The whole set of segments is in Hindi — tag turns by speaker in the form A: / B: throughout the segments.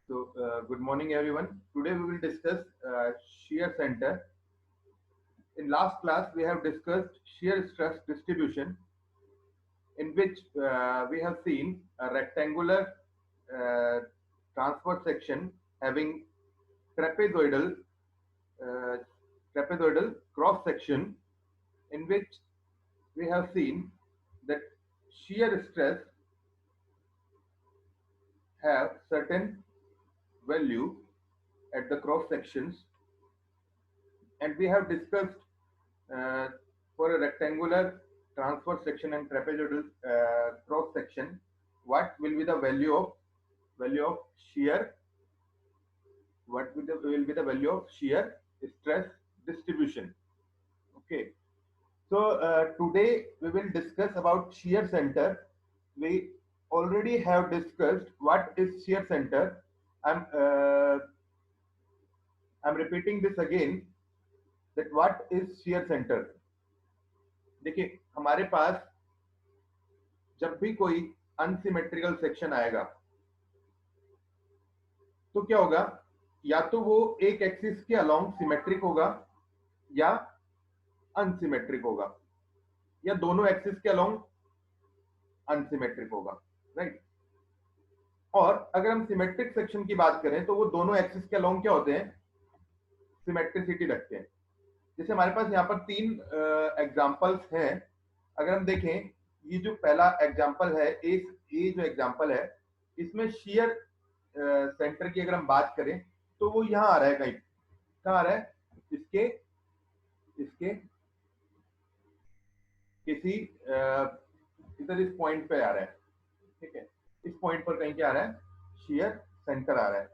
A: Good morning, everyone. Today we will discuss shear center. In last class, we have discussed shear stress distribution, in which we have seen a rectangular uh, transverse section having trapezoidal uh, trapezoidal cross section, in which we have seen that shear stress have certain value at the cross sections, and we have discussed uh, for a rectangular transverse section and trapezoidal cross section what will be the value of shear, will be the value of shear stress distribution. Okay, so today we will discuss about shear center. We already have discussed what is shear center. I'm uh, i'm repeating this again, that what is shear center. देखिए, हमारे पास जब भी कोई अनसिमेट्रिकल सेक्शन आएगा तो क्या होगा, या तो वो एक एक्सिस के अलोंग सिमेट्रिक होगा या अनसिमेट्रिक होगा, या दोनों एक्सिस के अलोंग अनसिमेट्रिक होगा, राइट। और अगर हम सिमेट्रिक सेक्शन की बात करें तो वो दोनों एक्सिस के अलोंग क्या होते हैं, सिमेट्रिसिटी रखते हैं। जैसे हमारे पास यहाँ पर तीन एग्जांपल्स हैं। अगर हम देखें, ये जो पहला एग्जांपल है, ए जो एग्जांपल है, इसमें शियर सेंटर की अगर हम बात करें तो वो यहाँ आ रहा है, कहीं कहाँ आ रहा है, इसके इसके किसी इधर इस पॉइंट पे आ रहा है, ठीक है। इस पॉइंट पर कहीं क्या आ रहा है, शियर सेंटर आ रहा है।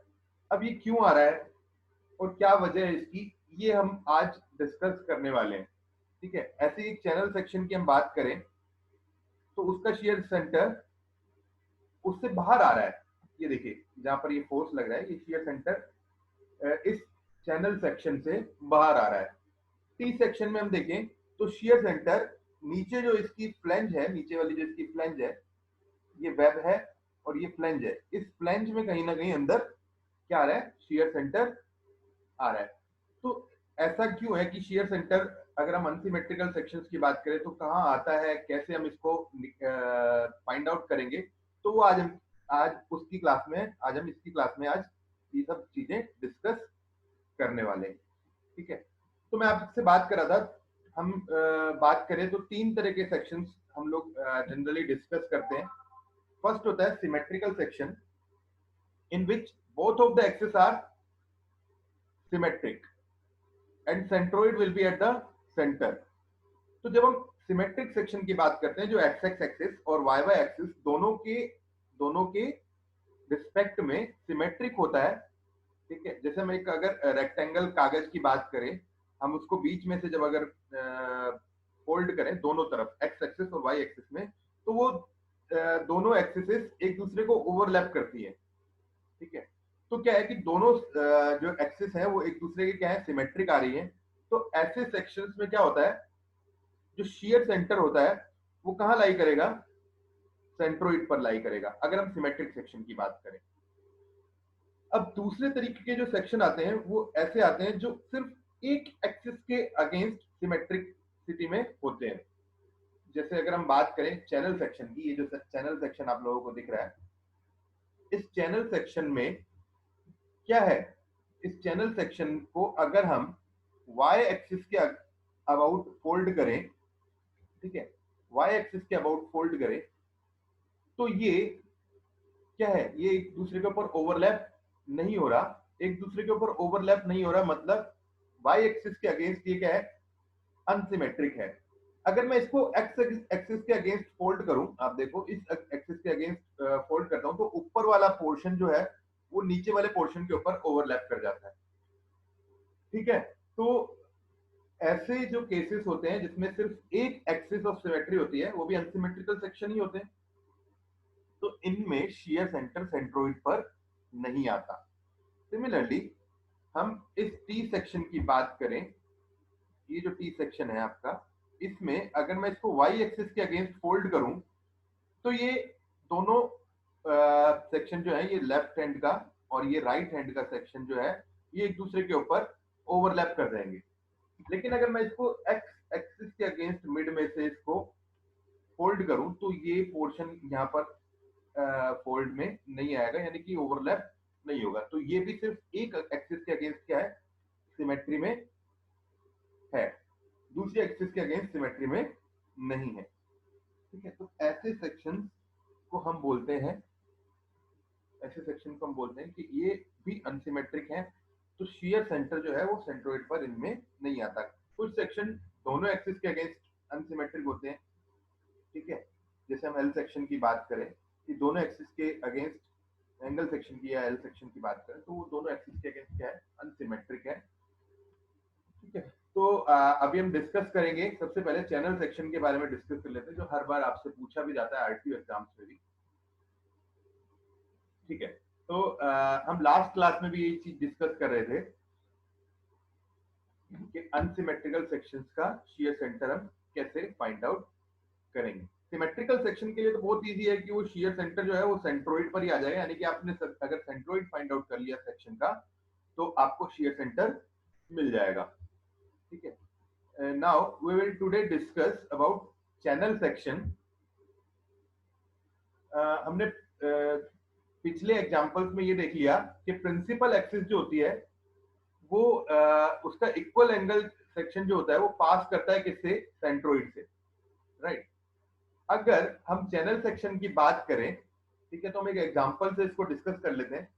A: अब ये क्यों आ रहा है और क्या वजह है इसकी, ये हम आज डिस्कस करने वाले हैं, ठीक है। ऐसे एक चैनल सेक्शन की हम बात करें तो उसका शियर सेंटर उससे बाहर आ रहा है। ये देखिए, जहां पर ये फोर्स लग रहा है, ये शियर सेंटर इस चैनल सेक्शन से बाहर आ रहा है। टी सेक्शन में हम देखें तो शियर सेंटर नीचे जो इसकी फ्लेंज है, नीचे वाली जो इसकी फ्लेंज है, ये वेब है और ये फ्लेंज है। इस फ्लेंज में कहीं ना कहीं अंदर क्या आ रहा है, शियर सेंटर आ रहा है। तो ऐसा क्यों है कि शियर सेंटर, अगर हम अनसिमेट्रिकल सेक्शंस की बात करें तो कहाँ आता है, कैसे हम इसको फाइंड आउट करेंगे, तो वो आज उसकी क्लास में, आज हम इसकी क्लास में आज ये सब चीजें डिस्कस करने वाले हैं, ठीक है। तो मैं आपसे बात कर रहा था, हम बात करें तो तीन तरह के सेक्शंस हम लोग जनरली डिस्कस करते हैं। फर्स्ट होता है symmetrical section, in which both of the axis are symmetric and centroid will be at the center. तो जब हम सिमेट्रिक सेक्शन की बात करते हैं, जो एक्स एक्स एक्सिस और वाई वाई एक्सिस दोनों के रिस्पेक्ट में सिमेट्रिक होता है, ठीक है। जैसे हम एक अगर रेक्टेंगल कागज की बात करें, हम उसको बीच में से जब अगर फोल्ड करें दोनों तरफ, एक्स एक्सिस और वाई एक्सिस में, तो वो दोनों एक्सिस एक दूसरे को ओवरलैप करती है, ठीक है। तो क्या है कि दोनों जो एक्सिस है वो एक दूसरे के क्या है, सिमेट्रिक आ रही है। तो ऐसे सेक्शंस में क्या होता है, जो शियर सेंटर होता है वो कहाँ लाई करेगा, सेंट्रोइड पर लाई करेगा, अगर हम सिमेट्रिक सेक्शन की बात करें। अब दूसरे तरीके के जो सेक्शन आते हैं वो ऐसे आते हैं जो सिर्फ एक एक्सिस के अगेंस्ट सिमेट्रिक सिटी में होते हैं। जैसे अगर हम बात करें चैनल सेक्शन की, ये जो चैनल सेक्शन आप लोगों को दिख रहा है, इस चैनल सेक्शन में क्या है, इस चैनल सेक्शन को अगर हम y एक्सिस के अबाउट फोल्ड करें, ठीक है, y एक्सिस के अबाउट फोल्ड करें, तो ये क्या है, ये एक दूसरे के ऊपर ओवरलैप नहीं हो रहा। एक दूसरे के ऊपर ओवरलैप नहीं हो रहा मतलब y एक्सिस के अगेंस्ट ये क्या है, अनसिमेट्रिक है। अगर मैं इसको एक्स एक्सिस के अगेंस्ट फोल्ड करूं, आप देखो इस एक्सिस के अगेंस्ट फोल्ड करता हूं, तो ऊपर वाला पोर्शन जो है वो नीचे वाले पोर्शन के ऊपर ओवरलैप कर जाता है, ठीक है। तो ऐसे जो केसेस होते हैं जिसमें सिर्फ एक एक्सिस ऑफ सिमेट्री होती है, वो भी अनसिमेट्रिकल सेक्शन ही होते हैं, तो इनमें शियर सेंटर सेंट्रोइड पर नहीं आता। सिमिलरली हम इस टी सेक्शन की बात करें, ये जो टी सेक्शन है आपका, इसमें अगर मैं इसको वाई एक्सिस के अगेंस्ट फोल्ड करूं, तो ये दोनों सेक्शन जो है ये लेफ्ट हैंड का और ये राइट हैंड का सेक्शन जो है ये एक दूसरे के ऊपर ओवरलैप कर जाएंगे। लेकिन अगर मैं इसको एक्स एक्सिस के अगेंस्ट मिड में से इसको फोल्ड करूं तो ये पोर्शन यहाँ पर फोल्ड में नहीं आएगा, यानी कि ओवरलैप नहीं होगा। तो ये भी सिर्फ एक एक्सिस के अगेंस्ट क्या है, सिमेट्री में है, दूसरी एक्सिस के अगेंस्ट सिमेट्री में नहीं है। ठीक है, तो ऐसे सेक्शन को हम बोलते हैं, ऐसे सेक्शन को हम बोलते हैं कि ये भी अनसिमेट्रिक है। तो शियर सेंटर जो है वो सेंट्रोइड पर इनमें नहीं आता। कुछ सेक्शन दोनों एक्सिस के अगेंस्ट अनसिमेट्रिक होते हैं। ठीक है, जैसे हम एल सेक्शन की बात करें कि दोनों एक्सिस के अगेंस्ट एंगल सेक्शन की या एल सेक्शन की बात करें तो वो दोनों एक्सिस के अगेंस्ट क्या है, अनसिमेट्रिक है। ठीक है, तो अभी हम डिस्कस करेंगे, सबसे पहले चैनल सेक्शन के बारे में डिस्कस कर लेते हैं, जो हर बार आपसे पूछा भी जाता है आरटीओ एग्जाम्स में भी। ठीक है, तो हम लास्ट क्लास में भी यही चीज डिस्कस कर रहे थे कि अनसिमेट्रिकल सेक्शंस का शियर सेंटर हम कैसे फाइंड आउट करेंगे। सिमेट्रिकल सेक्शन के लिए तो बहुत इजी है कि वो शियर सेंटर जो है वो सेंट्रोइड पर ही आ जाएगा, यानी कि आपने अगर सेंट्रोइड फाइंड आउट कर लिया सेक्शन का तो आपको शियर सेंटर मिल जाएगा। ठीक है, now we will today discuss about channel section. हमने पिछले एग्जांपल्स में ये देख लिया कि प्रिंसिपल एक्सिस जो होती है वो उसका इक्वल एंगल सेक्शन जो होता है वो पास करता है किससे, सेंट्रोइड से, राइट। अगर हम चैनल सेक्शन की बात करें, ठीक है, तो हम एक एग्जांपल से इसको डिस्कस कर लेते हैं।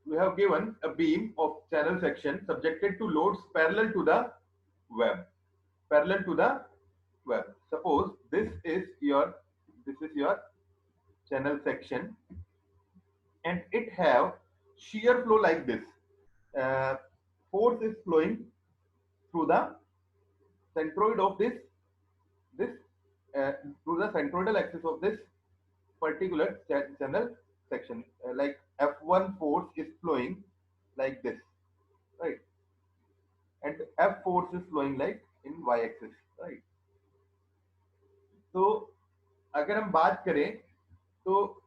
A: We have given a beam of channel section subjected to loads parallel to the web, parallel to the web. Suppose this is your channel section and it have shear flow like this. Force is flowing through the centroid of this through the centroidal axis of this particular channel section. Like F1 force is flowing like this, right? And F force is flowing like in y axis, right? तो अगर हम बात करें तो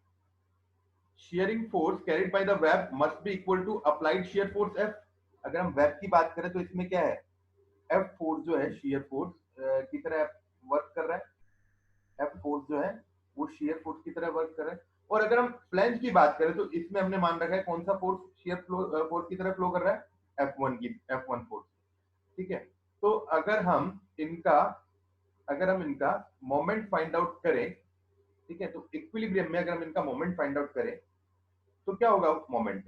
A: shearing force carried by the web must be equal to applied shear force F. अगर हम वेब की बात करें तो इसमें क्या है, F फोर्स जो है shear फोर्स की तरह वर्क कर रहा है, F फोर्स जो है वो shear फोर्स की तरह वर्क कर रहा है। और अगर हम फ्लैंज की बात करें तो इसमें हमने मान रखा है कौन सा फोर्स shear फोर्स की तरह फ्लो कर रहा है, F1 फोर्स। ठीक है, तो अगर हम इनका मोमेंट फाइंड आउट करें, ठीक है, तो इक्विलिब्रियम में अगर हम इनका मोमेंट फाइंड आउट करें तो क्या होगा moment,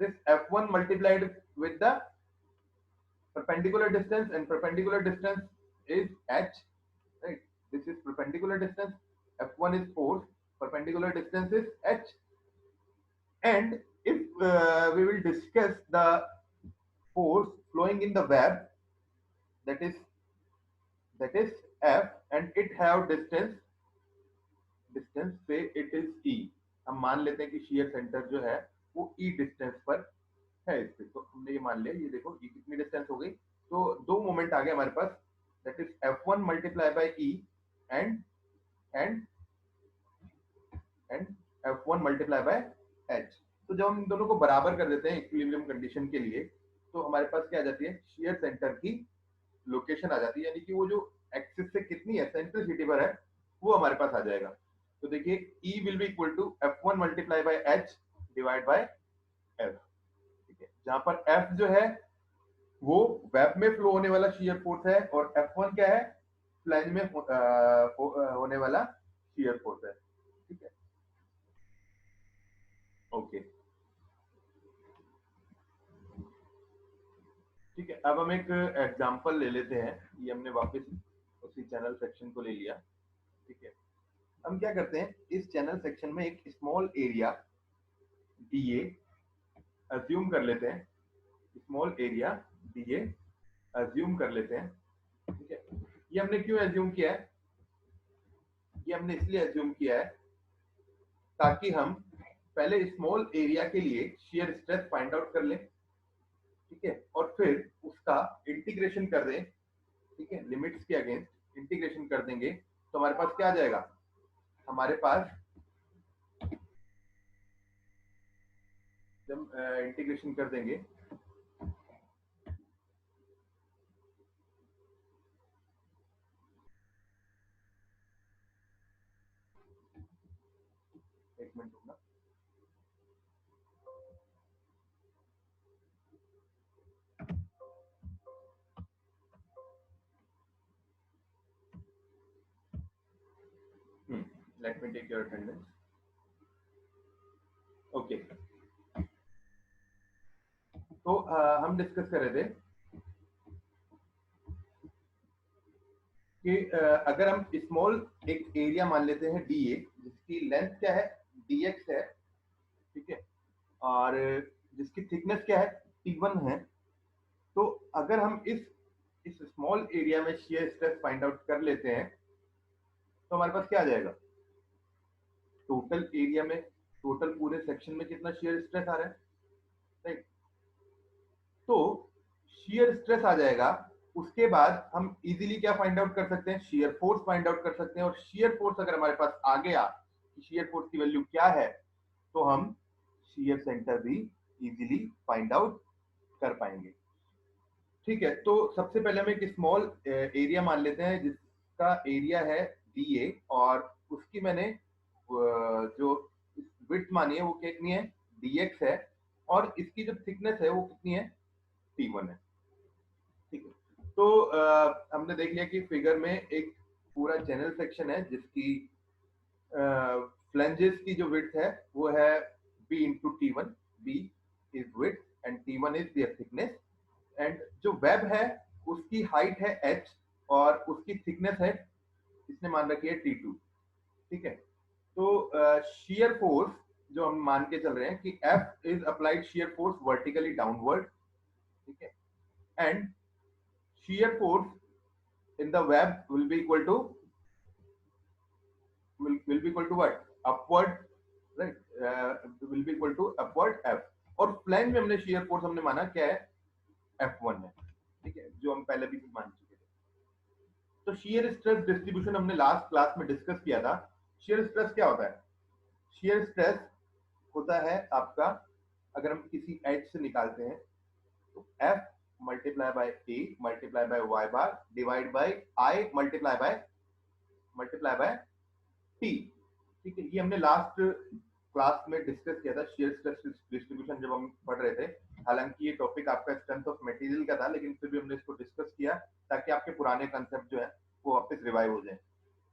A: this F1 multiplied with the perpendicular distance, and perpendicular distance is h, right? This is perpendicular distance, F1 is force, perpendicular distance is h. And if we will discuss the force flowing in the web, that is F, and it have distance say it is E. हम मान लेते हैं कि shear center जो है वो E distance पर है इससे, तो हमने ये मान लिया। ये देखो E कितनी डिस्टेंस हो गई, तो दो मोमेंट आ गए हमारे पास, that is F1 multiply by E and and and F1 multiply by H। तो जब हम इन दोनों को बराबर कर देते हैं इक्विलिब्रियम कंडीशन के लिए, तो हमारे पास क्या आ जाती है, शियर सेंटर की लोकेशन आ जाती है, यानी कि वो जो एक्सिस से कितनी है, सेंट्रिसिटी पर है, वो हमारे पास आ जाएगा। तो देखिए E will be equal to F1 multiply by H divide by F। ठीक है, जहां पर F जो है वो वेब में फ्लो होने वाला शियर फोर्स है और F1 क्या है, फ्लैंज में होने वाला शियर फोर्स है। ठीक है, ओके, ठीक है। अब हम एक एग्जांपल ले लेते हैं, ये हमने वापस उसी चैनल सेक्शन को ले लिया। ठीक है, हम क्या करते हैं, इस चैनल सेक्शन में एक स्मॉल एरिया DA अज्यूम कर लेते हैं, स्मॉल एरिया DA अज्यूम कर लेते हैं। ठीक है, ये हमने क्यों अज्यूम किया है, ये हमने इसलिए अज्यूम किया है ताकि हम पहले स्मॉल एरिया के लिए शियर स्ट्रेस फाइंड आउट कर लें। ठीक है, और फिर उसका इंटीग्रेशन कर दें। ठीक है, लिमिट्स के अगेंस्ट इंटीग्रेशन कर देंगे तो हमारे पास क्या आ जाएगा, हमारे पास जब इंटीग्रेशन कर देंगे एक मिनट होगा। Let me take your attendance. Okay, तो हम डिस्कस कर रहे थे कि अगर हम स्मॉल एक एरिया मान लेते हैं डी ए, जिसकी लेंथ क्या है, डी एक्स है, ठीक है, और जिसकी थिकनेस क्या है, टी वन है। तो अगर हम इस स्मॉल एरिया में शियर स्ट्रेस फाइंड आउट कर लेते हैं तो हमारे पास क्या आ जाएगा, टोटल एरिया में, टोटल पूरे सेक्शन में कितना शियर स्ट्रेस आ रहा है, राइट। तो शियर स्ट्रेस आ जाएगा। उसके बाद हम इजीली क्या फाइंड आउट कर सकते हैं, शियर फोर्स फाइंड आउट कर सकते हैं। और शियर फोर्स अगर हमारे पास आ गया कि शियर फोर्स की वैल्यू क्या है, तो हम शियर सेंटर भी इजीली फाइंड आउट कर पाएंगे। ठीक है, तो सबसे पहले हम एक स्मॉल एरिया मान लेते हैं जिसका एरिया है डी ए, और उसकी मैंने जो विड्थ मानी है वो कितनी है, डी एक्स है, और इसकी जो थिकनेस है वो कितनी है, टी वन है। ठीक है, तो हमने देख लिया कि फिगर में एक पूरा चैनल सेक्शन है जिसकी फ्लेंजेस की जो विड्थ है वो है b into T one. B is width and t one is their thickness. And जो वेब है उसकी हाइट है h और उसकी थिकनेस है, इसने मान रखी है T2। ठीक है, तो शियर फोर्स जो हम मान के चल रहे हैं कि F is applied shear force vertically downward, ठीक है, and shear force in the web will be equal to what, upward, right, will be equal to upward F। और फ्लैंज में हमने शियर फोर्स हमने माना क्या है, F1 है, ठीक है, जो हम पहले भी मान चुके थे। तो शियर स्ट्रेस डिस्ट्रीब्यूशन हमने लास्ट क्लास में डिस्कस किया था। शियर स्ट्रेस क्या होता है, शियर स्ट्रेस होता है आपका, अगर हम किसी एज से निकालते हैं तो F multiply bye A multiply by Y bar divide bye I multiply by T। ठीक है, ये हमने लास्ट क्लास में डिस्कस किया था, शियर स्ट्रेस डिस्ट्रीब्यूशन जब हम पढ़ रहे थे। हालांकि ये टॉपिक आपका स्ट्रेंथ ऑफ मटेरियल का था, लेकिन फिर भी हमने इसको डिस्कस किया ताकि आपके पुराने कंसेप्ट जो है वो वापस रिवाइव हो जाए।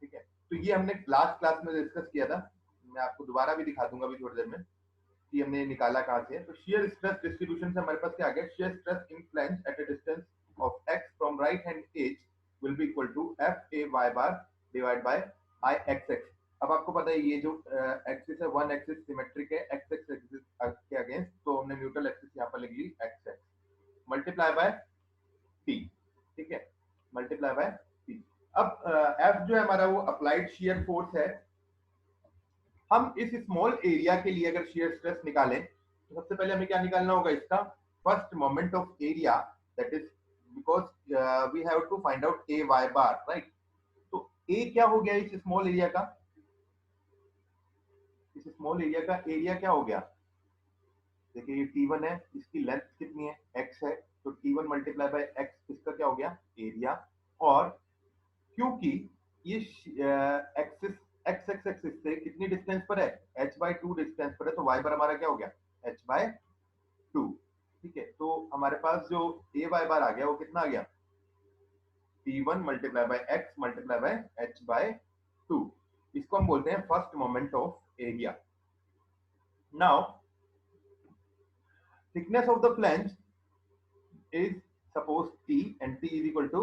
A: ठीक है, तो ये हमने लास्ट क्लास में डिस्कस किया था। मैं आपको दोबारा भी दिखा दूंगा अभी थोड़ी देर में कि हमने निकाला कहाँ से। तो शियर स्ट्रेस डिस्ट्रीब्यूशन से हमारे पास क्या आ गया, shear stress in flange at a distance of x from right hand edge will be equal to F A Y bar divide by I x X. अब आपको पता है ये जो एक्सिस है, वन एक्सिस सिमेट्रिक है एक्स एक्सिस के अगेंस्ट, तो हमने न्यूट्रल एक्सिस यहाँ पर लिख ली X X multiply by T. ठीक है, मल्टीप्लाई बाय टी। अब एफ जो है हमारा वो अप्लाइड शियर फोर्स है। हम इस स्मॉल एरिया के लिए अगर शियर स्ट्रेस निकालें तो सबसे पहले हमें क्या निकालना होगा, इसका first moment of area, that is because we have to find out a Y bar, right. तो ए क्या हो गया इस स्मॉल एरिया का, इस स्मॉल एरिया का एरिया क्या हो गया, देखिए ये टी1 है, इसकी लेंथ कितनी है, x है, तो टी1 मल्टीप्लाई बाय एक्स इसका क्या हो गया, एरिया। और क्योंकि ये एक्सिस एक्स एक्स एक्सिस से कितनी डिस्टेंस पर है, h/2 डिस्टेंस पर है, तो y बार हमारा क्या हो गया, h/2। ठीक है, तो हमारे पास जो ए वाई बार आ गया वो कितना आ गया, t1 multiply by x multiply bye h/2। इसको हम बोलते हैं first moment of area. Now thickness of the flange is suppose t and t is equal to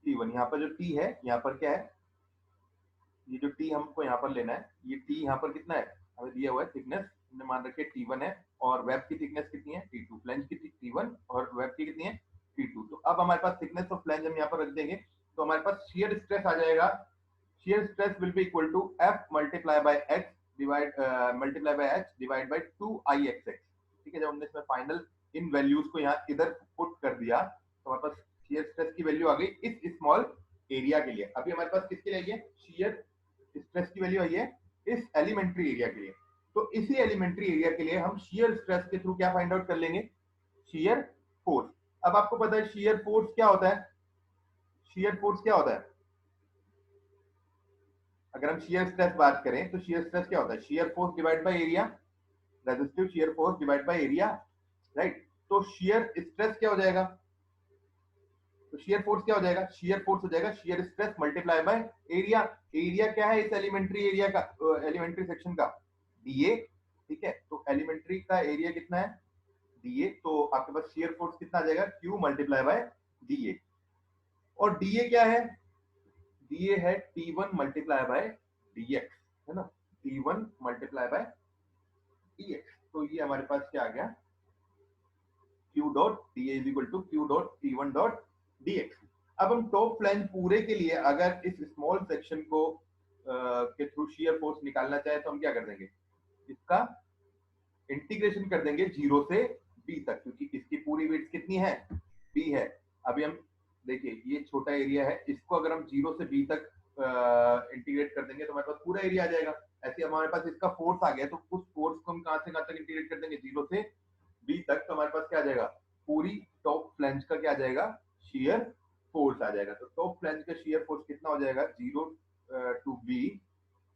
A: t1। यहाँ पर जो t है, यहाँ पर क्या है, ये जो t हमको यहाँ पर लेना है, ये t यहाँ पर कितना है, हमें दिया हुआ है थिकनेस, हमने मान रखी है t1 है, और वेब की थिकनेस कितनी है, t2। फ्लैंज की t1 और वेब की कितनी है, t2। तो अब हमारे पास थिकनेस ऑफ फ्लैंज हम यहाँ पर रख देंगे, तो हमारे पास शियर स्ट्रेस आ जाएगा, shear stress will be equal to f multiply by x divide multiply by h divide by 2ixx। ठीक है, जब हमने इसमें फाइनल इन वैल्यूज को यहाँ इधर पुट कर दिया तो हमारे पास शियर स्ट्रेस की वैल्यू आ गई इस स्मॉल एरिया के लिए। अभी हमारे पास किसके लिए, शियर स्ट्रेस की वैल्यू आई है इस एलिमेंट्री एरिया के लिए। तो इसी एलिमेंट्री एरिया के लिए हम शियर स्ट्रेस के थ्रू क्या फाइंड आउट कर लेंगे, शियर फोर्स। अब आपको पता है शियर फोर्स क्या होता है, शियर फोर्स क्या होता है, अगर हम शियर स्ट्रेस बात करें तो शियर स्ट्रेस क्या होता है, shear force divide by area, resistive shear force divide by area, right. तो शियर स्ट्रेस क्या हो जाएगा, तो शियर फोर्स क्या हो जाएगा, शियर फोर्स हो जाएगा shear stress multiply by area. Area क्या है इस एलिमेंट्री एरिया का, एलिमेंट्री सेक्शन का, डीए, ठीक है। तो एलिमेंट्री का एरिया कितना है, डीए, तो आपके पास शियर फोर्स कितना आ जाएगा, क्यू मल्टीप्लाई बाय डीए। और डीए क्या है, डीए है T1 मल्टीप्लाई बाय dx, है ना, T1 मल्टीप्लाई बाय dx। तो ये हमारे पास क्या आ गया, Q dot DA is equal to Q dot T1 dot dx। अब हम टॉप फ्लैंज पूरे के लिए अगर इस स्मॉल सेक्शन को के थ्रू शियर फोर्स निकालना चाहे तो हम क्या कर देंगे, इसका इंटीग्रेशन कर देंगे 0 से b तक, क्योंकि इसकी पूरी वेट कितनी है, b है। अभी हम देखिए ये छोटा एरिया है, इसको अगर हम 0 से b तक इंटीग्रेट कर देंगे तो हमारे पास पूरा एरिया आ जाएगा। ऐसे हमारे पास इसका फोर्स आ गया, तो उस फोर्स को हम कहां से कहां तक इंटीग्रेट कर देंगे, 0 से b तक, तो हमारे पास क्या आ जाएगा, पूरी टॉप फ्लैंज का क्या आ जाएगा, शियर फोर्स आ जाएगा। तो टॉप फ्लैंज का शियर फोर्स कितना हो जाएगा, 0 to b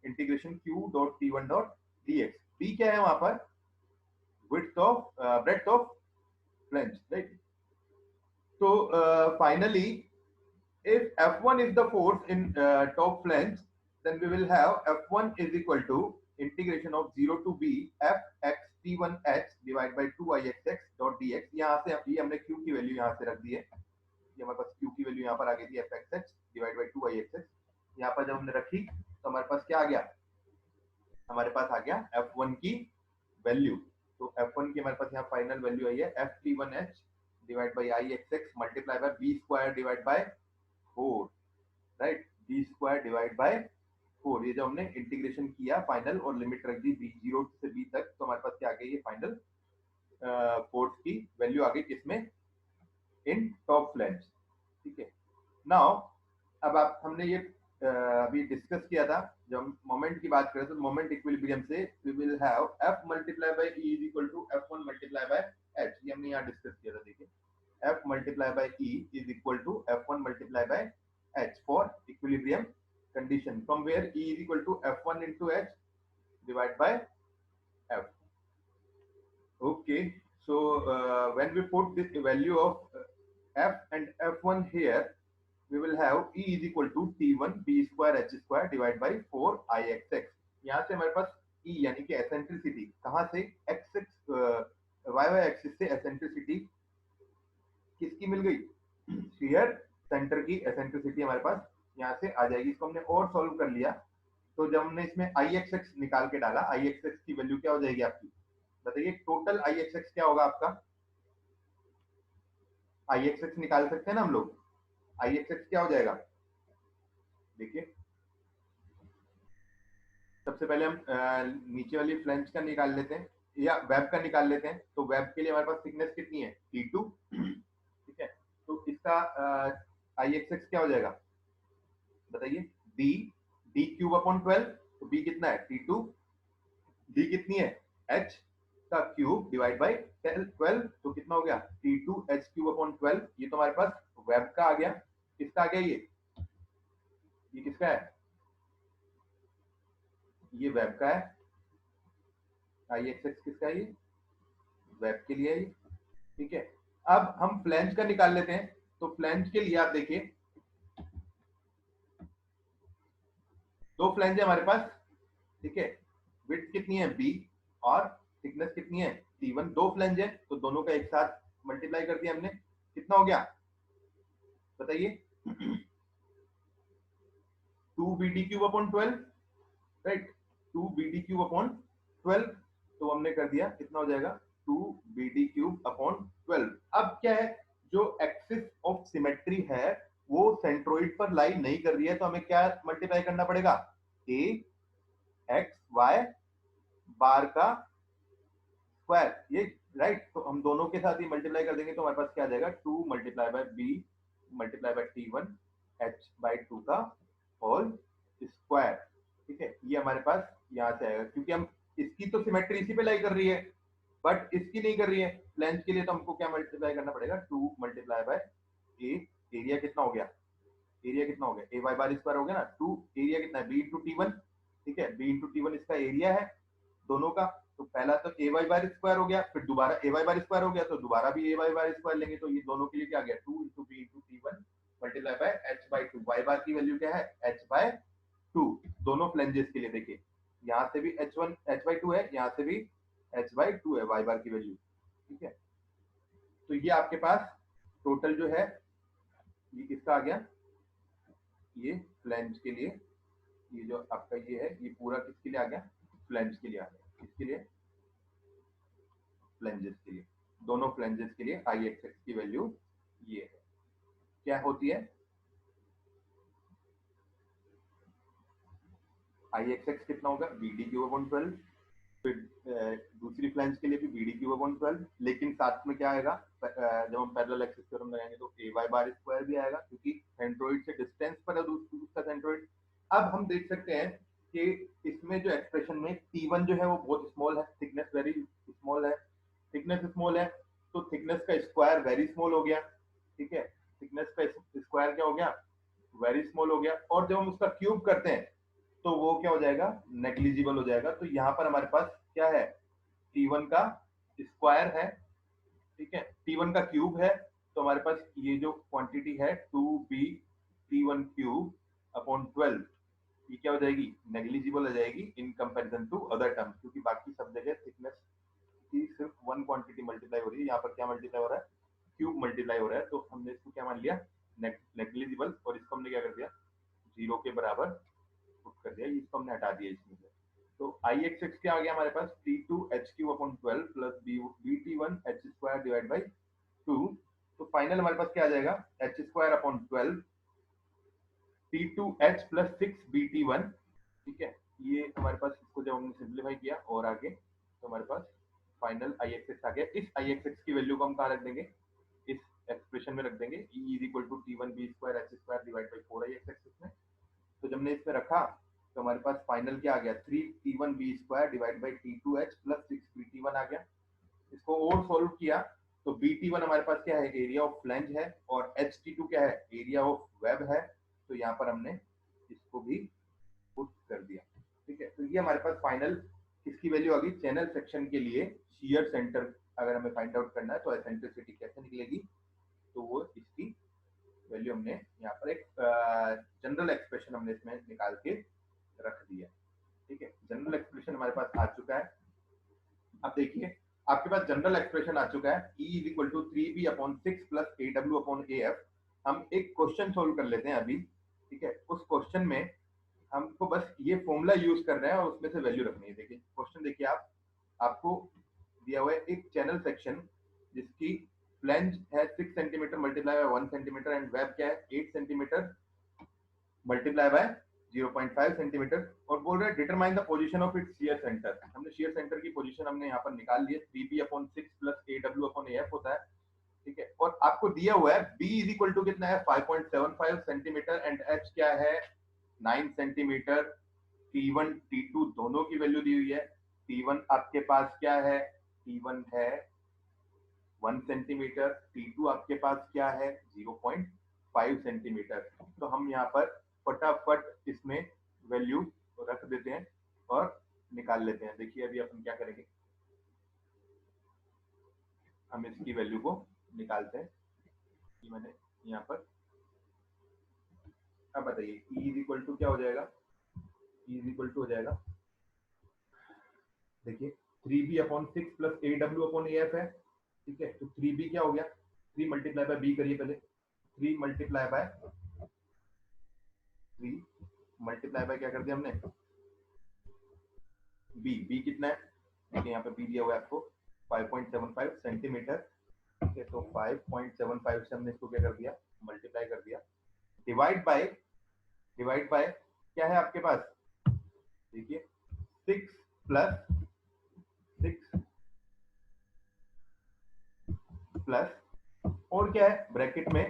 A: integration q dot t1 dot dx। b क्या है वहां पर, width of breadth of flange, right? So finally, if F1 is the force in top flange, then we will have F1 is equal to integration of 0 to b f x t1h divided by 2ixx dot dx। यहाँ से ये हमने q की वैल्यू यहाँ से रख दी है, ये हमारे पास q की वैल्यू यहाँ पर आ गई थी fxh divided by 2ixx। यहाँ पर जब हमने रखी तो हमारे पास क्या आ गया, हमारे पास आ गया F1 की वैल्यू। तो F1 की हमारे पास यहाँ फाइनल वैल्यू आई है ft1h divide by ixx multiply by b square divide by 4, right, b square divide by 4। ये जो हमने इंटीग्रेशन किया फाइनल और लिमिट रख दी b 0 से b तक, तो हमारे पास क्या आ गई, ये फाइनल फोर्स की वैल्यू आ गई किसमें, इन टॉप फ्लैंज, ठीक है। नाउ अब आप हमने ये अभी डिस्कस किया था, जब हम मोमेंट की बात करें तो मोमेंट इक्विलिब्रियम से we will have F multiply by E is equal to F1 multiply by H। ये हमने यहाँ डिस्कस किया था, देखिए F multiply by E is equal to F1 multiply by H for equilibrium condition, from where E is equal to F1 into H divide by F। Okay, so when we put this value of F and F1 here, we will have E is equal to T1 B square H square divided by 4 IXX। यहाँ से हमारे पास E यानी कि एसेंट्रिसिटी कहाँ से, वाई एक्सिस से एसेंट्रिसिटी किसकी मिल गई, शियर सेंटर की एसेंट्रिसिटी हमारे पास यहाँ से आ जाएगी। इसको हमने और सॉल्व कर लिया, तो जब हमने इसमें IXX निकाल के डाला, IXX की वैल्यू क्या हो जाएगी आपकी, बताइए टोटल IXX क्या होगा आपका, IXX निकाल सकते हैं ना हम लोग, IXX क्या हो जाएगा, देखिए सबसे पहले हम नीचे वाली फ्लैंज का निकाल लेते हैं या वेब का निकाल लेते हैं। तो वेब के लिए हमारे पास थिकनेस कितनी है, T2, ठीक है। तो इसका IXX क्या हो जाएगा, बताइए, D D क्यूब अपॉन 12, तो B कितना है T2, D कितनी है H का क्यूब डिवाइड बाई 12, तो कितना हो गया T2 H क्यूब अपॉन 12। ये तो हमारे पास वेब का आ गया, किसका आ गया, ये किसका है, ये वेब का है, IXX किसका है, ये वेब के लिए है, ठीक है। अब हम फ्लैंज का निकाल लेते हैं। तो फ्लैंज के लिए आप देखिए दो फ्लैंज है हमारे पास, ठीक है, विड्थ कितनी है B और थिकनेस कितनी है T1, दो फ्लैंज है तो दोनों का एक साथ मल्टीप्लाई कर दिया हमने, कितना हो गया बताइए, 2BD cube upon 12, right, 2BD cube upon 12, तो हमने कर दिया, कितना हो जाएगा 2BD क्यूब अपॉन 12। अब क्या है, जो एक्सिस ऑफ सिमेट्री है वो सेंट्रोइड पर लाई नहीं कर रही है, तो हमें क्या मल्टीप्लाई करना पड़ेगा, a x y बार का स्क्वायर, ये राइट। तो हम दोनों के साथ ही मल्टीप्लाई कर देंगे तो हमारे पास क्या आ जाएगा, 2 multiply by b multiply by T1 h by 2 का होल स्क्वायर, ठीक है। ये हमारे पास यहाँ से आएगा, क्योंकि हम इसकी तो सिमेट्री इसी पे लाई कर रही है, बट इसकी नहीं कर रही है। फ्लैंज के लिए तो हमको क्या मल्टीप्लाई करना पड़ेगा, 2 मल्टीप्लाई बाय ए, एरिया कितना हो गया, एरिया कितना हो गया, ए वाई बार स्क्वायर हो गया ना, 2 एरिया कितना है, बी इंटू टी वन, ठीक है, बी इंटू टी वन इसका एरिया है दोनों का। तो पहला तो ए वाई बार स्क्वायर हो गया, फिर दोबारा ए वाई बार स्क्वायर हो गया, तो दोबारा भी ए वाई बार स्क्वायर लेंगे, तो ये दोनों के लिए क्या आ गया, 2 into B into T one multiply by H by two, Y bar की वैल्यू क्या है, एच बाय टू, दोनों फ्लेंजेस के लिए। देखिए यहाँ से भी h1 h बाई टू है, यहाँ से भी h बाई टू है वाई बार की वैल्यू, ठीक है। तो ये आपके पास टोटल जो है ये किसका आ गया, ये फ्लेंज के लिए, ये जो आपका ये है ये पूरा किसके लिए आ गया, फ्लेंज के लिए आ गया, किसके लिए, फ्लेंजेस के लिए, दोनों फ्लेंजेस के लिए आई एक्स एक्स की वैल्यू ये है, क्या होती है, आई एक्स एक्स कितना होगा, बी डी क्यूब अपॉन 12, फिर दूसरी फ्लैंज के लिए भी बी डी क्यूब अपॉन 12, लेकिन साथ में क्या आएगा, जब हम पैरेलल एक्सिस थ्योरम लगाएंगे तो ए वाई बार स्क्वायर भी आएगा, क्योंकि सेंट्रोइड से डिस्टेंस पर है दूसरा सेंट्रोइड। अब हम देख सकते हैं कि इसमें जो एक्सप्रेशन में T1 जो है वो बहुत स्मॉल है, थिकनेस वेरी स्मॉल है, थिकनेस स्मॉल है, तो थिकनेस का स्क्वायर वेरी स्मॉल हो गया, ठीक है, थिकनेस का स्क्वायर क्या हो गया, वेरी स्मॉल हो गया, और जब हम उसका क्यूब करते हैं तो वो क्या हो जाएगा, नेग्लिजिबल हो जाएगा। तो यहाँ पर हमारे पास क्या है, T1 का स्क्वायर है, ठीक है, T1 का क्यूब है, तो हमारे पास ये जो क्वांटिटी है 2b T1 क्यूब अपॉन 12, ये क्या हो जाएगी, नेग्लिजिबल हो जाएगी in comparison to other terms, क्योंकि बाकी सब जगह थिकनेस की सिर्फ वन क्वांटिटी मल्टीप्लाई हो रही है, यहाँ पर क्या मल्टीप्लाई हो रहा है, क्यूब मल्टीप्लाई हो रहा है, तो हमने इसको क्या मान लिया, नेग्लिजिबल, और इसको हमने क्या कर दिया, जीरो के बराबर पुट कर दिया, इसको हमने हटा दिया इसमें से। तो आई एक्स एक्स क्या आ गया हमारे पास, T two H Q upon 12 plus B T one H square divide by 2, तो फाइनल हमारे पास क्या आ जाएगा, H square upon 12 T two H plus 6 B T one, ठीक है, ये हमारे पास, इसको जब हमने सिंप्लीफाई किया और आगे, तो हमारे पास फाइनल आई एक्स एक्स आ गया। इस आई एक्स एक्स की वैल्यू को हम कहाँ रख देंगे, इस एक्सप्रेशन में रख देंगे, E is equal to t one b square h square divide by 4 I x x में। तो जब हमने इसमें रखा तो हमारे पास फाइनल क्या आ गया, 3t1b square divide by t2h plus 6bt1 आ गया। इसको और सॉल्व किया तो bt1 हमारे पास क्या है, एरिया ऑफ फ्लैंज है, और ht2 क्या है, एरिया ऑफ वेब है, तो यहाँ पर हमने इसको भी पुट कर दिया, ठीक है। तो ये हमारे पास फाइनल किसकी वैल्यू आ गई, चैनल सेक्शन के लिए शियर सेंटर अगर हमें फाइंड आउट करना है तो एसेंट्रिसिटी कैसे निकलेगी, तो वो इसकी वैल्यू हमने यहाँ पर एक जनरल एक्सप्रेशन हमने इसमें निकाल के रख दिया, ठीक है। जनरल एक्सप्रेशन हमारे पास आ चुका है। अब देखिए आपके पास जनरल एक्सप्रेशन आ चुका है, E is equal to 3b upon 6 plus AW upon AF। हम एक क्वेश्चन सोल्व कर लेते हैं अभी, ठीक है। उस क्वेश्चन में हमको बस ये फॉर्मूला यूज कर रहे हैं और उसमें से वैल्यू रखनी है। देखिए क्वेश्चन देखिए, आप आपको दिया हुआ है एक चैनल सेक्शन जिसकी फ्लैंज है 6 centimetre multiply by 1 centimetre and web क्या है 8 सेंटीमीटर मल्टीप्लाई बाय 0.5 सेंटीमीटर, और बोल रहे हैं determine the position of its shear centre. हमने शियर सेंटर की पोजीशन हमने यहाँ पर निकाल ली है, 3b upon 6 plus AW upon AF होता है, ठीक है। और आपको दिया हुआ है b इज इक्वल टू कितना है 5.75 सेंटीमीटर एंड h क्या है 9 सेंटीमीटर, T1 T2 दोनों की वैल्यू दी हुई है। T1 आपके पास क्या है, T1 है 1 सेंटीमीटर, T2 आपके पास क्या है 0.5 सेंटीमीटर। तो हम यहाँ पर फटाफट इसमें वैल्यू रख देते हैं और निकाल लेते हैं। देखिए अभी अपन क्या करेंगे, हम इसकी वैल्यू को निकालते हैं, कि मैंने यहाँ पर, अब बताइए E इज इक्वल टू क्या हो जाएगा, E इज इक्वल टू हो जाएगा, देखिए 3b upon 6 plus AW upon AF है, ठीक है। तो 3b क्या हो गया, 3 मल्टीप्लाई बाय b करिए पहले, 3 मल्टीप्लाई बाय 3 मल्टीप्लाई बाय क्या कर दिया हमने, b कितना है, देखिए यहाँ पे b दिया हुआ है आपको 5.75 सेंटीमीटर, ठीक है। तो 5.75 से हमने इसको क्या कर दिया, मल्टीप्लाई कर दिया, डिवाइड बाय क्या है आपके पास, देखिए 6 प्लस 6 प्लस और क्या है ब्रैकेट में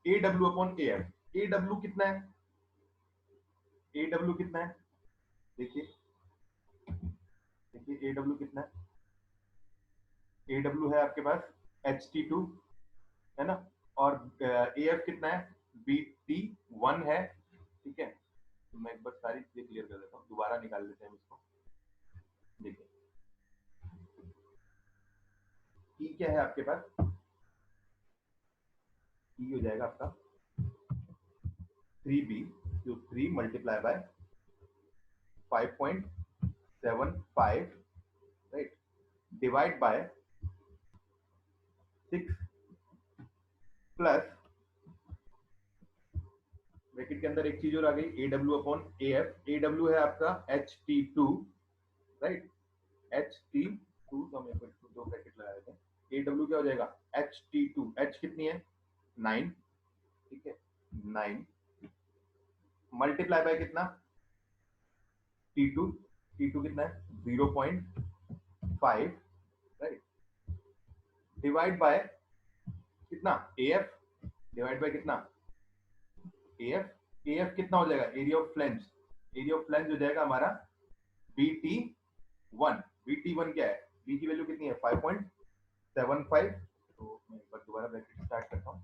A: AW अपॉन AF। AW कितना है, AW कितना है, देखिए ये ए डब्ल्यू कितना है, ए डब्ल्यू है आपके पास HT2 है ना, और ए एफ कितना है, BT1 है, ठीक है। तो मैं एक बार सारी चीजें क्लियर कर देता हूँ, दोबारा निकाल लेते हैं इसको। देखिए ई क्या है आपके पास, ई हो जाएगा आपका 3B, जो 3 multiply by 5.75, right, divide by 6 plus bracket के अंदर एक चीज और आ गई, A W upon A F. A W है आपका HT2, राइट, HT2, तो हम एक दो ब्रैकेट लगा देते हैं। ए डब्ल्यू क्या हो जाएगा, HT2, H कितनी है 9, ठीक है, 9 मल्टीप्लाई बाय कितना T2, T2 कितना है 0.5, राइट, डिवाइड बाय कितना AF, डिवाइड बाय कितना AF, AF कितना हो जाएगा, area of flange, area of flange हो जाएगा हमारा BT1। BT1 क्या है, B की वैल्यू कितनी है 5.75, तो मैं एक बार दोबारा ब्रैकेट स्टार्ट करता हूँ,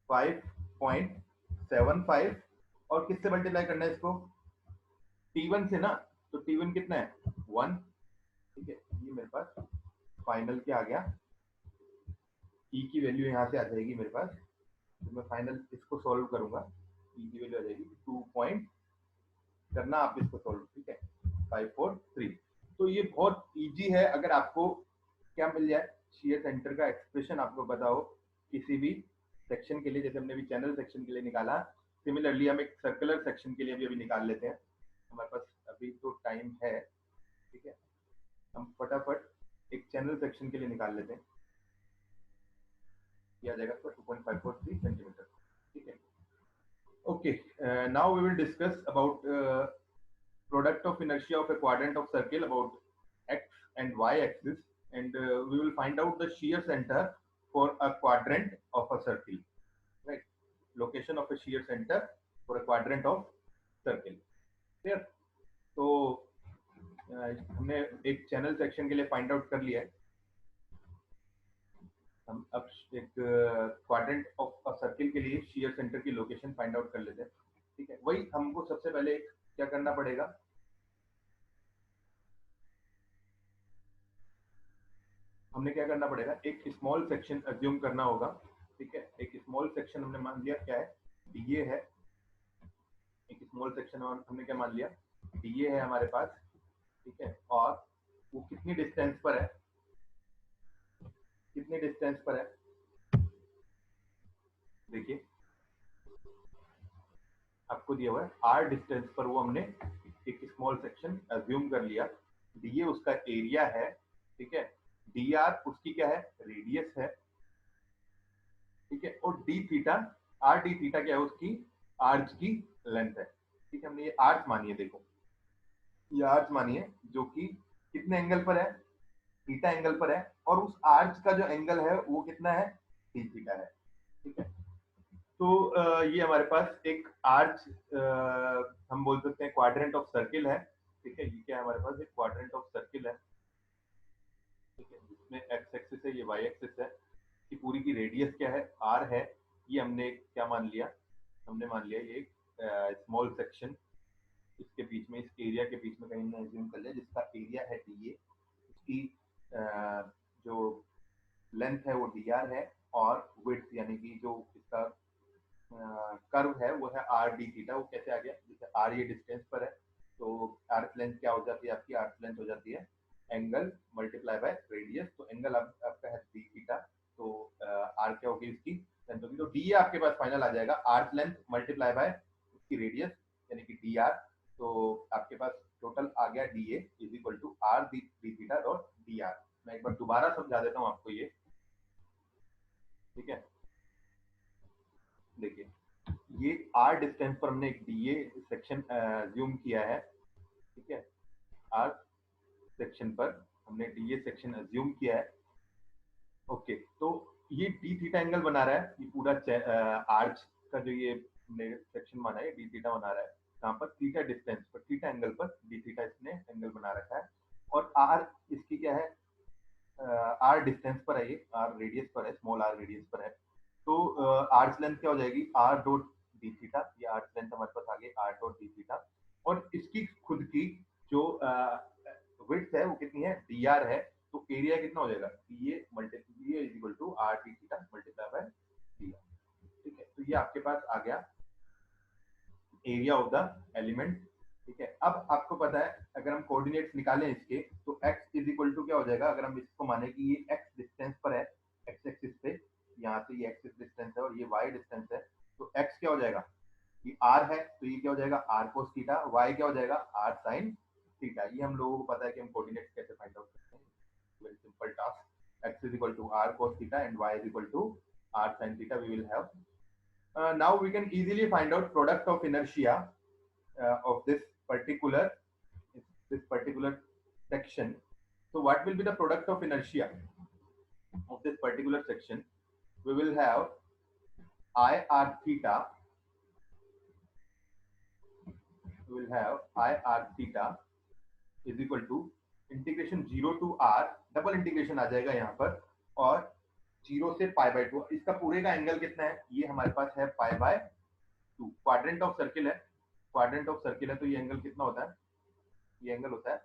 A: 5.75 और किससे मल्टीप्लाई करना है इसको, T1 से ना, तो T1 कितना है 1, ठीक है। ये मेरे पास फाइनल क्या आ गया, E की वैल्यू यहाँ से आ जाएगी मेरे पास, तो मैं फाइनल इसको सॉल्व करूंगा, E की वैल्यू आ जाएगी 2 पॉइंट, करना आप इसको सॉल्व, ठीक है, 543। तो ये बहुत इजी है, अगर आपको क्या मिल जाए, शेयर सेंटर का एक्सप्रेशन आपको पता हो किसी भी सेक्शन के लिए, जैसे हमने भी चैनल सेक्शन के लिए निकाला, सिमिलरली हम एक सर्कुलर सेक्शन के लिए भी अभी निकाल लेते हैं। हमारे पास अभी तो टाइम है, ठीक है, हम फटाफट एक चैनल सेक्शन के लिए निकाल लेते हैं। यह आ जाएगा 2.543 सेंटीमीटर, ठीक है। Okay, now we will discuss about product of inertia of a quadrant of circle about x and y axis, and we will find out the shear center for a quadrant of a circle, right? Location of a shear center for a quadrant of circle, clear? तो हमने एक चैनल सेक्शन के लिए फाइंड आउट कर लिया है, हम अब एक क्वाड्रेंट ऑफ अ सर्किल के लिए शेयर सेंटर की लोकेशन फाइंड आउट कर लेते हैं, ठीक है। वही हमको सबसे पहले क्या करना पड़ेगा, हमने क्या करना पड़ेगा, एक स्मॉल सेक्शन अज्यूम करना होगा, ठीक है। एक स्मॉल सेक्शन हमने मान लिया क्या है, डीए है, एक स्मॉल सेक्शन हमने क्या मान लिया, डीए है हमारे पास, ठीक है, और वो कितनी डिस्टेंस पर है, कितनी डिस्टेंस पर है, देखिए आपको दिया हुआ है आर डिस्टेंस पर, वो हमने एक स्मॉल सेक्शन अज्यूम कर लिया, डीए उसका एरिया है, ठीक है, डी आर उसकी क्या है, रेडियस है, ठीक है, और D theta, are d theta क्या है, उसकी आर्च की लेंथ है, ठीक है। हमने ये आर्च मानी है, देखो ये आर्च मानी है, जो कि कितने एंगल पर है, थीटा एंगल पर है, और उस आर्च का जो एंगल है वो कितना है, डी थीटा है, ठीक है। तो ये हमारे पास एक आर्च, हम बोल सकते हैं क्वाड्रेंट ऑफ सर्किल है, ठीक है। ये क्या है, हमारे पास एक क्वाड्रेंट ऑफ सर्किल है, ठीक है, जिसमें एक्स एक्सिस है, ये वाई एक्सिस है, कि पूरी की रेडियस क्या है, आर है। ये हमने क्या मान लिया, हमने मान लिया ये एक स्मॉल सेक्शन, इसके बीच में, इस एरिया के बीच में कहीं ना एज्यूम कर लिया, जिसका एरिया है डी ए, उसकी जो लेंथ है वो डी आर है, और विड्थ यानी कि जो इसका कर्व है वो है आर डी थीटा। वो कैसे आ गया, जैसे आर ये डिस्टेंस पर है, तो आर्क लेंथ क्या हो जाती है आपकी, आर्क लेंथ हो जाती है एंगल मल्टीप्लाई बाय रेडियस, तो एंगल आपका है डी थीटा, तो आर क्या होगी, इसकी लेंथ होगी, तो डी आपके पास फाइनल आ जाएगा आर्क लेंथ मल्टीप्लाई बाय उसकी रेडियस यानी कि डी आर, तो आपके पास टोटल आ गया d a is equal to r d theta dot d r. मैं एक बार दोबारा समझा देता हूँ आपको ये, ठीक है। देखिए ये आर डिस्टेंस पर हमने एक डीए सेक्शन ज्यूम किया है, ठीक है, आर सेक्शन पर हमने डीए सेक्शन अज्यूम किया है, ओके। तो ये डी थीटा एंगल बना रहा है, ये पूरा आर्च का जो ये हमने सेक्शन माना है डी थीटा बना रहा है, कहाँ पर, थीटा डिस्टेंस पर, थीटा एंगल पर डी थीटा इसने एंगल बना रखा है। और आर इसकी क्या है, आर डिस्टेंस पर है, ये आर रेडियस पर है, स्मॉल आर रेडियस पर है। तो आर्च लेंथ क्या हो जाएगी, आर डॉट डी थीटा, ये आर्च लेंथ हमारे पास आ गई आर डॉट डी थीटा। और इसकी खुद की जो विड्थ है वो कितनी है, डी आर है। तो एरिया कितना हो जाएगा, ये मल्टीप्लाई ये is equal to r d theta multiply by d r. ठीक है, तो ये आपके पास आ गया एरिया ऑफ द एलिमेंट। ठीक है, अब आपको पता है अगर हम कोऑर्डिनेट्स निकालें इसके, तो x इज इक्वल टू क्या हो जाएगा, अगर हम इसको माने कि ये x डिस्टेंस पर है, x एक्सिस पे, यहाँ से ये x डिस्टेंस है और ये y डिस्टेंस है, तो x क्या हो जाएगा, ये r है, तो ये क्या हो जाएगा r cos थीटा, y क्या हो जाएगा r sin थीटा। ये हम लोगों को पता है कि हम कोऑर्डिनेट्स कैसे फाइंड आउट करते हैं, very simple task. x is equal to r cos theta and y is equal to r sin theta, we will have now we can easily find out product of inertia of this particular section. So what will be the product of inertia of this particular section? We will have I r theta, is equal to integration 0 to r, double integration आ जाएगा यहाँ पर, और 0 से पाई बाय 2। इसका पूरे का एंगल कितना है, ये हमारे पास है pi by 2। Quadrant of circle है, क्वाड्रेंट ऑफ सर्किल है, तो ये एंगल कितना होता है, ये एंगल होता है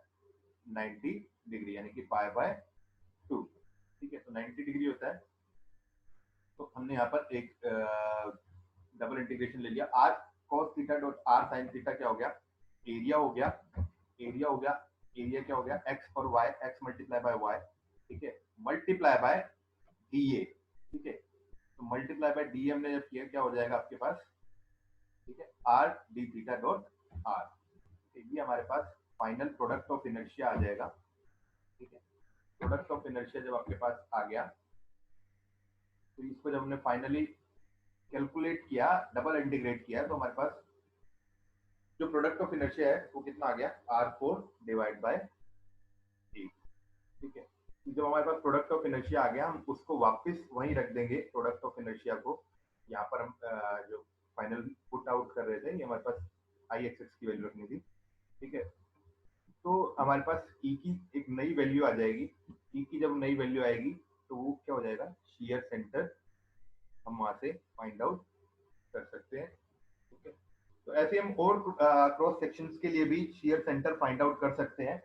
A: 90 डिग्री, यानी कि पाई बाय 2। ठीक है, तो 90 डिग्री होता है। तो हमने यहाँ पर एक डबल इंटीग्रेशन ले लिया, r cos theta dot r sin theta क्या हो गया, एरिया हो गया, एरिया हो गया, एरिया क्या हो गया, x और y, x multiply by y। ठीक है, मल्टीप्लाई बाय dA। ठीक है, तो मल्टीप्लाई बाय डी हमने जब किया, क्या हो जाएगा आपके पास, ठीक है, r d theta dot r। ये हमारे पास फाइनल प्रोडक्ट ऑफ इनर्शिया आ जाएगा। ठीक है, प्रोडक्ट ऑफ इनर्शिया जब आपके पास आ गया, तो इसको जब हमने फाइनली कैलकुलेट किया, डबल इंटीग्रेट किया, तो हमारे पास जो प्रोडक्ट ऑफ इनर्शिया है वो कितना आ गया, r4 डिवाइड बाय 8। ठीक है, तो जब हमारे पास प्रोडक्ट ऑफ इनर्शिया आ गया, हम उसको वापस वहीं रख देंगे, प्रोडक्ट ऑफ इनर्शिया को। यहाँ पर हम जो फाइनल पुट आउट कर रहे थे, ये हमारे पास आई एक्स की वैल्यू रखनी थी। ठीक है, तो हमारे पास ई की एक नई वैल्यू आ जाएगी। ई की जब नई वैल्यू आएगी तो वो क्या हो जाएगा, शियर सेंटर, हम वहां से फाइंड आउट कर सकते हैं। ठीक है, तो ऐसे हम और क्रॉस सेक्शंस के लिए भी शियर सेंटर फाइंड आउट कर सकते हैं।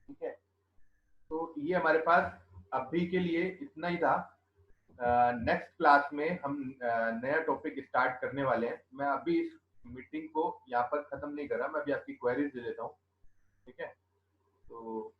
A: ठीक है, तो ये हमारे पास अभी के लिए इतना ही था। नेक्स्ट क्लास में हम नया टॉपिक स्टार्ट करने वाले हैं। मैं अभी इस मीटिंग को यहाँ पर खत्म नहीं कर रहा, मैं अभी आपकी क्वेरीज दे देता हूँ। ठीक है, तो